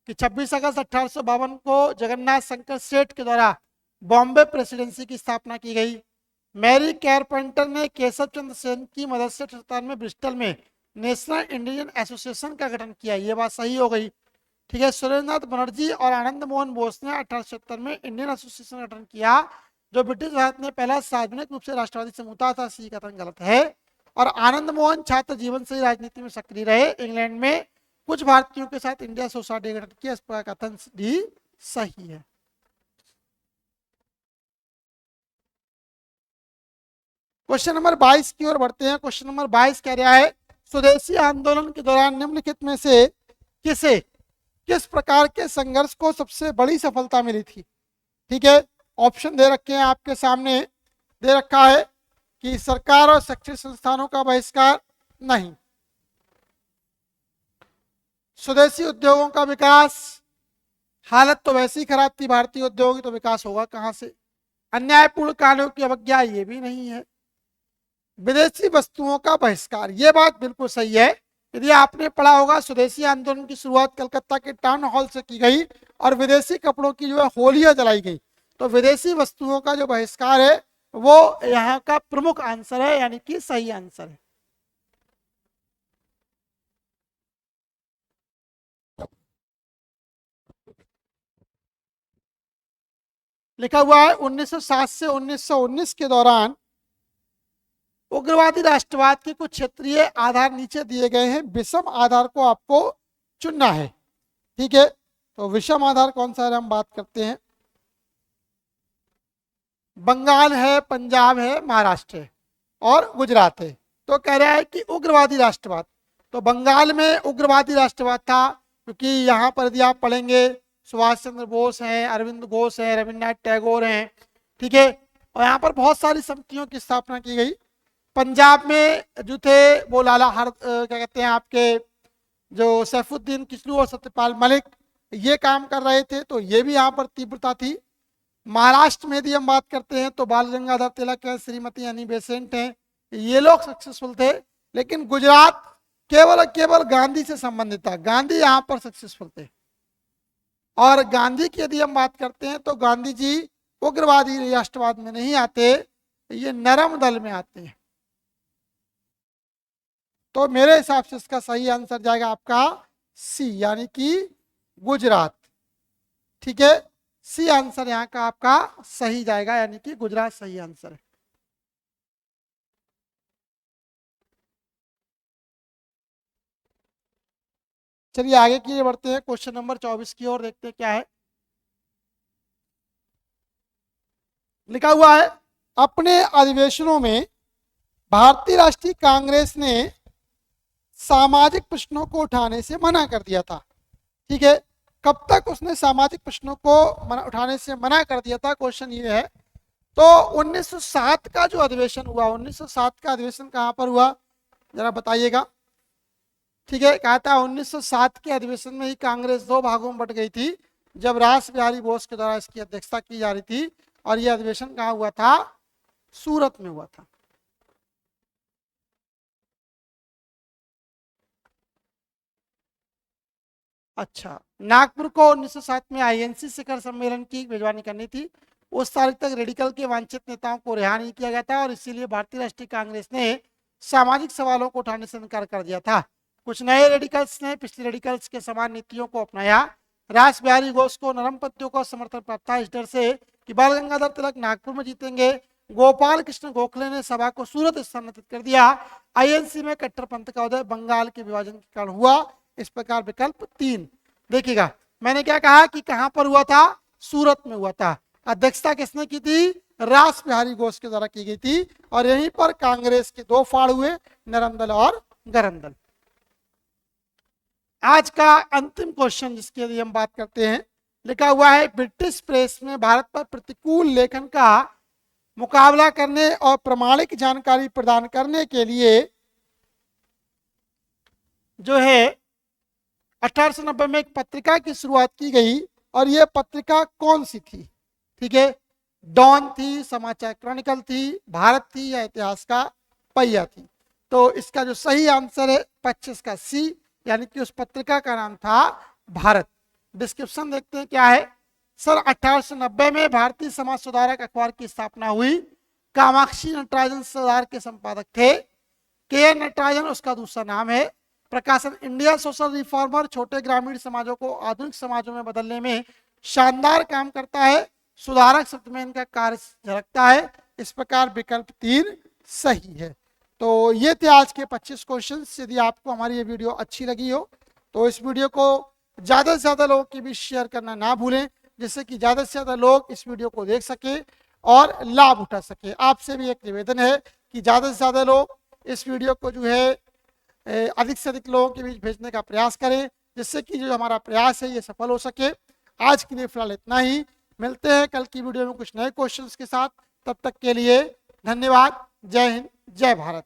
कि 26 अगस्त 1852 को जगन्नाथ शंकर सेठ के द्वारा बॉम्बे प्रेसिडेंसी की स्थापना की गई। मैरी कारपेंटर ने केशव चंद्र सेन की मदद से 1957 में ब्रिस्टल में नेशनल इंडियन एसोसिएशन का गठन किया, ये बात सही हो गई। ठीक है, सुरेंद्रनाथ बनर्जी और आनंद मोहन बोस ने 1876 में इंडियन एसोसिएशन का गठन किया, जो ब्रिटिश भारत में पहला सार्वजनिक रूप से राष्ट्रवादी समूह था, सी कथन गलत है। और आनंद मोहन छात्र जीवन से ही राजनीति में सक्रिय रहे, इंग्लैंड में कुछ भारतीयों के साथ इंडिया सोसाइटी गठन किया, इस पर कथन डी सही है। क्वेश्चन नंबर 22 की ओर बढ़ते हैं। क्वेश्चन नंबर 22 कह रहा है स्वदेशी आंदोलन के दौरान निम्नलिखित में से किस प्रकार के संघर्ष को सबसे बड़ी सफलता मिली थी। ठीक है, ऑप्शन दे रखे हैं आपके सामने, दे रखा है कि सरकार और शैक्षिक संस्थानों का बहिष्कार नहीं, स्वदेशी उद्योगों का विकास, हालत तो वैसी खराब थी भारतीय उद्योगों की तो विकास होगा कहां से, अन्यायपूर्ण कानूनों की अवज्ञा, ये भी नहीं है, विदेशी वस्तुओं का बहिष्कार, ये बात बिल्कुल सही है। यदि आपने पढ़ा होगा स्वदेशी आंदोलन की शुरुआत कलकत्ता के टाउन हॉल से की गई और विदेशी कपड़ों की जो है होलियां जलाई गई, तो विदेशी वस्तुओं का जो बहिष्कार है वो यहाँ का प्रमुख आंसर है, यानी कि सही आंसर है। लिखा हुआ है 1907 से 1919 के दौरान उग्रवादी राष्ट्रवाद के कुछ क्षेत्रीय आधार नीचे दिए गए हैं, विषम आधार को आपको चुनना है। ठीक है, तो विषम आधार कौन सा है हम बात करते हैं, बंगाल है, पंजाब है, महाराष्ट्र है और गुजरात है। तो कह रहा है कि उग्रवादी राष्ट्रवाद, तो बंगाल में उग्रवादी राष्ट्रवाद था, क्योंकि यहाँ पर यदि आप पढ़ेंगे सुभाष चंद्र बोस हैं, अरविंद घोष हैं, रविन्द्रनाथ टैगोर हैं। ठीक है, और यहाँ पर बहुत सारी समितियों की स्थापना की गई। पंजाब में जो थे वो लाला क्या कहते हैं आपके जो सैफुद्दीन किस्लू और सत्यपाल मलिक, ये काम कर रहे थे, तो ये भी यहाँ पर तीव्रता थी। महाराष्ट्र में यदि हम बात करते हैं तो बाल गंगाधर तिलक है, श्रीमती अनी बेसेंट हैं, ये लोग सक्सेसफुल थे। लेकिन गुजरात केवल गांधी से संबंधित था, गांधी यहाँ पर सक्सेसफुल थे। और गांधी की यदि हम बात करते हैं तो गांधी जी उग्रवादी राष्ट्रवाद में नहीं आते, ये नरम दल में आते हैं। तो मेरे हिसाब से इसका सही आंसर जाएगा आपका सी, यानी कि गुजरात। ठीक है, सी आंसर यहाँ का आपका सही जाएगा, यानी कि गुजरात सही आंसर है। चलिए आगे की ओर बढ़ते हैं, क्वेश्चन नंबर 24 की ओर देखते हैं क्या है। लिखा हुआ है, अपने अधिवेशनों में भारतीय राष्ट्रीय कांग्रेस ने सामाजिक प्रश्नों को उठाने से मना कर दिया था। ठीक है, कब तक उसने सामाजिक प्रश्नों को उठाने से मना कर दिया था, क्वेश्चन ये है। तो 1907 का जो अधिवेशन हुआ, 1907 का अधिवेशन कहां पर हुआ जरा बताइएगा। ठीक है, कहा था 1907 के अधिवेशन में ही कांग्रेस दो भागों में बट गई थी, जब रास बिहारी बोस के द्वारा इसकी अध्यक्षता की जा रही थी। और यह अधिवेशन कहाँ हुआ था, सूरत में हुआ था। अच्छा, नागपुर को 1907 में आईएनसी शिखर सम्मेलन की मेजबानी करनी थी। उस तारीख तक रेडिकल के वांछित नेताओं को रिहा नहीं किया गया था और इसीलिए भारतीय राष्ट्रीय कांग्रेस ने सामाजिक सवालों को उठाने से इनकार कर दिया था। कुछ नए रेडिकल्स ने पिछले रेडिकल्स के समान नीतियों को अपनाया। रास बिहारी घोष को नरम पत्तियों का समर्थन प्राप्त था, इस डर से कि बाल गंगाधर तिलक नागपुर में जीतेंगे। गोपाल कृष्ण गोखले ने सभा को सूरत स्थानांतरित कर दिया। आईएनसी में कट्टरपंथ का उदय बंगाल के विभाजन के कारण हुआ। इस प्रकार विकल्प 3। देखिएगा, मैंने क्या कहा कि कहां पर हुआ था, सूरत में हुआ था। अध्यक्षता किसने की थी, रास बिहारी घोष के द्वारा की गई थी। और यहीं पर कांग्रेस के दो फाड़ हुए, नरम दल और गरम दल। आज का अंतिम क्वेश्चन जिसके लिए हम बात करते हैं, लिखा हुआ है, ब्रिटिश प्रेस में भारत पर प्रतिकूल लेखन का मुकाबला करने और प्रमाणिक जानकारी प्रदान करने के लिए जो है 1890 में एक पत्रिका की शुरुआत की गई। और यह पत्रिका कौन सी थी? ठीक है, डॉन थी, समाचार क्रॉनिकल थी, भारत थी, या इतिहास का पहिया थी? तो इसका जो सही आंसर है 25 का सी, यानी कि उस पत्रिका का नाम था भारत। डिस्क्रिप्शन देखते हैं क्या है। सर 1890 में भारतीय समाज सुधारक अखबार की स्थापना हुई। कामाक्षी नटराजन सुधार के संपादक थे। के नटराजन उसका दूसरा नाम है। प्रकाशन इंडिया सोशल रिफॉर्मर, छोटे ग्रामीण समाजों को आधुनिक समाजों में बदलने में शानदार काम करता है। सुधारक शब्द में इनका कार्य झलकता है। इस प्रकार विकल्प 3 सही है। तो ये थे आज के 25 क्वेश्चंस। यदि आपको हमारी ये वीडियो अच्छी लगी हो तो इस वीडियो को ज़्यादा से ज़्यादा लोगों के बीच शेयर करना ना भूलें, जिससे कि ज़्यादा से ज़्यादा लोग इस वीडियो को देख सके और लाभ उठा सके। आपसे भी एक निवेदन है कि ज़्यादा से ज़्यादा लोग इस वीडियो को जो है अधिक से अधिक लोगों के बीच भेजने का प्रयास करें, जिससे कि जो हमारा प्रयास है ये सफल हो सके। आज के लिए फिलहाल इतना ही। मिलते हैं कल की वीडियो में कुछ नए क्वेश्चंस के साथ। तब तक के लिए धन्यवाद। जय हिंद, जय भारत।